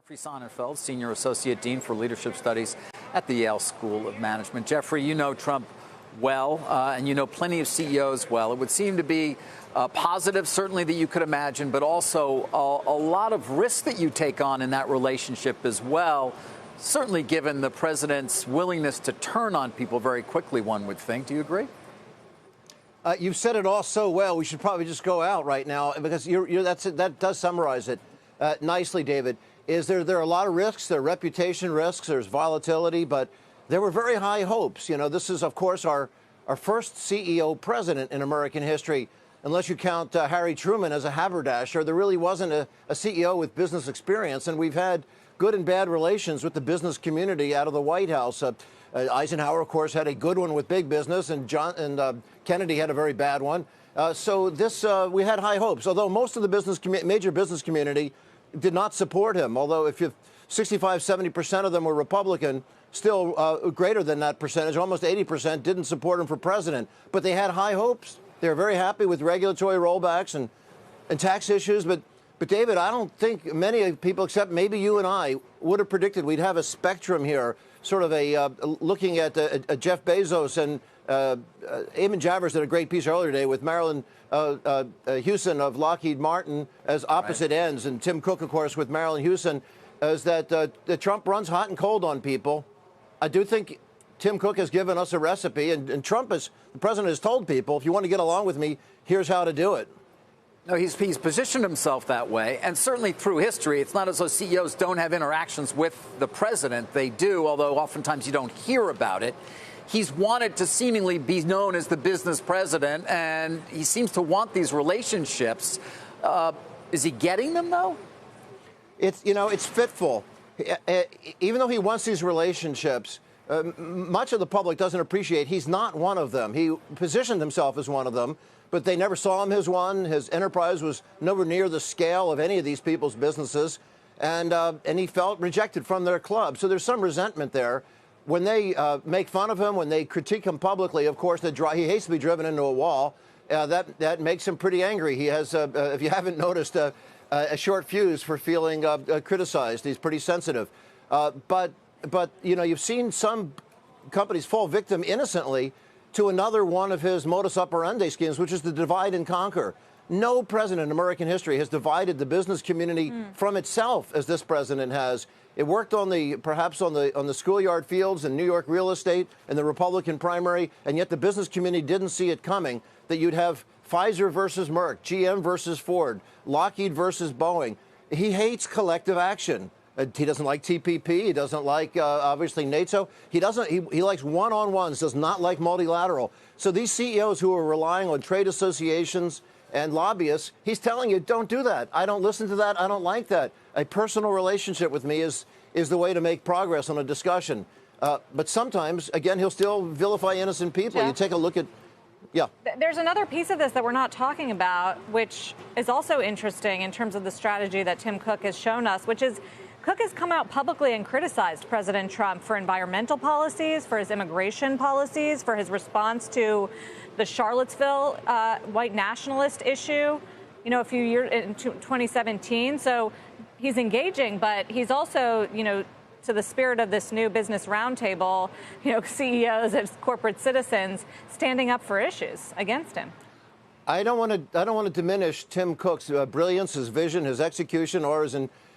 Jeffrey Sonnenfeld, Senior Associate Dean for Leadership Studies at the Yale School of Management. Jeffrey, you know Trump well, and you know plenty of CEOs well. It would seem to be positive, certainly, that you could imagine, but also a lot of risk that you take on in that relationship as well, certainly given the president's willingness to turn on people very quickly, one would think. Do you agree? You've said it all so well. We should probably just go out right now because that does summarize it nicely, David. There are a lot of risks. There are reputation risks. There's volatility, but there were very high hopes. You know, this is, of course, our first CEO president in American history. Unless you count Harry Truman as a haberdasher, there really wasn't a CEO with business experience, and we've had good and bad relations with the business community out of the White House. Eisenhower, of course, had a good one with big business, and Kennedy had a very bad one. We had high hopes, although most of the major business community did not support him. Although if 65–70% of them were Republican, still greater than that percentage, almost 80% didn't support him for president. But they had high hopes. They were very happy with regulatory rollbacks and tax issues. But David, I don't think many people, except maybe you and I, would have predicted we'd have a spectrum here, sort of looking at Jeff Bezos and Eamon Javers did a great piece earlier today with Marilyn Hewson of Lockheed Martin as opposite ends, and Tim Cook, of course, with Marilyn Hewson, as that Trump runs hot and cold on people. I do think Tim Cook has given us a recipe, and the president has told people, if you want to get along with me, here's how to do it. No, he's positioned himself that way, and certainly through history, it's not as though CEOs don't have interactions with the president. They do, although oftentimes you don't hear about it. He's wanted to seemingly be known as the business president, and he seems to want these relationships. Is he getting them, though? It's fitful. Even though he wants these relationships, much of the public doesn't appreciate he's not one of them. He positioned himself as one of them, but they never saw him as one. His enterprise was nowhere near the scale of any of these people's businesses, and he felt rejected from their club. So there's some resentment there. When they make fun of him, when they critique him publicly, of course, he hates to be driven into a wall. That makes him pretty angry. He has, if you haven't noticed, a short fuse for feeling criticized. He's pretty sensitive. But you've seen some companies fall victim innocently to another one of his modus operandi schemes, which is to divide and conquer. No president in American history has divided the business community from itself as this president has. It worked perhaps on the schoolyard fields in New York real estate and the Republican primary, and yet the business community didn't see it coming, that you'd have Pfizer versus Merck, GM versus Ford, Lockheed versus Boeing. He hates collective action. He doesn't like TPP. He doesn't like, obviously, NATO. He likes one-on-ones, does not like multilateral. So these CEOs who are relying on trade associations and lobbyists, he's telling you, don't do that. I don't listen to that. I don't like that. A personal relationship with me is the way to make progress on a discussion. But sometimes, again, he'll still vilify innocent people. Jeff? You take a look at... Yeah. There's another piece of this that we're not talking about, which is also interesting in terms of the strategy that Tim Cook has shown us, which is Cook has come out publicly and criticized President Trump for environmental policies, for his immigration policies, for his response to the Charlottesville white nationalist issue, a few years in 2017. So he's engaging, but he's also, to the spirit of this new business roundtable, CEOs as corporate citizens standing up for issues against him. I don't want to diminish Tim Cook's brilliance, his vision, his execution, or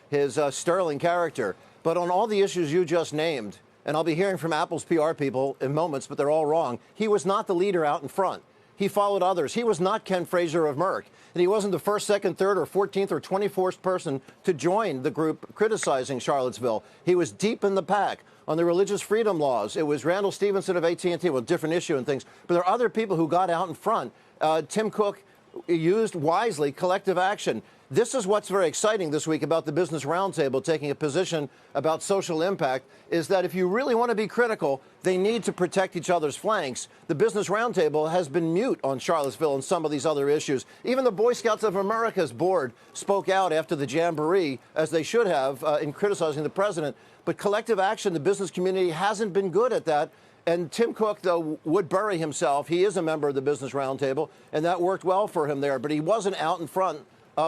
his sterling character. But on all the issues you just named, and I'll be hearing from Apple's PR people in moments, but they're all wrong, he was not the leader out in front. He followed others. He was not Ken Fraser of Merck. And he wasn't the first, second, third, or 14th or 24th person to join the group criticizing Charlottesville. He was deep in the pack. On the religious freedom laws, it was Randall Stephenson of AT&T, well, different issue and things. But there are other people who got out in front. Tim Cook used wisely collective action. This is what's very exciting this week about the Business Roundtable taking a position about social impact, is that if you really want to be critical, they need to protect each other's flanks. The Business Roundtable has been mute on Charlottesville and some of these other issues. Even the Boy Scouts of America's board spoke out after the Jamboree, as they should have, in criticizing the president. But collective action, the business community hasn't been good at that. And Tim Cook, though, would bury himself. He is a member of the Business Roundtable, and that worked well for him there. But he wasn't out in front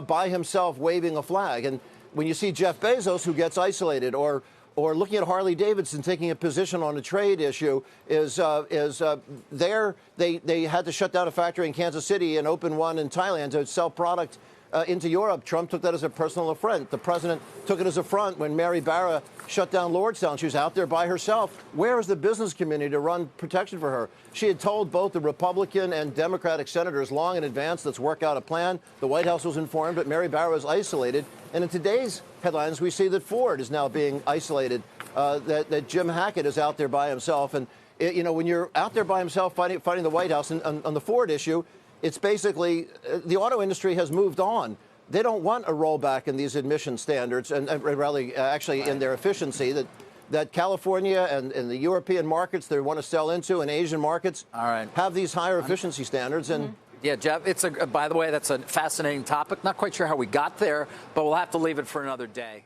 by himself waving a flag. And when you see Jeff Bezos, who gets isolated, or looking at Harley Davidson taking a position on a trade issue, they had to shut down a factory in Kansas City and open one in Thailand to sell product into Europe. Trump took that as a personal affront. The president took it as a affront when Mary Barra shut down Lordstown. She was out there by herself. Where is the business community to run protection for her? She had told both the Republican and Democratic senators long in advance, let's work out a plan. The White House was informed, but Mary Barra was isolated. And in today's headlines, we see that Ford is now being isolated, that Jim Hackett is out there by himself. And, when you're out there by himself fighting the White House on the Ford issue, it's basically the auto industry has moved on. They don't want a rollback in these emission standards and really actually in their efficiency that California and the European markets they want to sell into and Asian markets have these higher efficiency standards. And yeah, Jeff, by the way, that's a fascinating topic. Not quite sure how we got there, but we'll have to leave it for another day.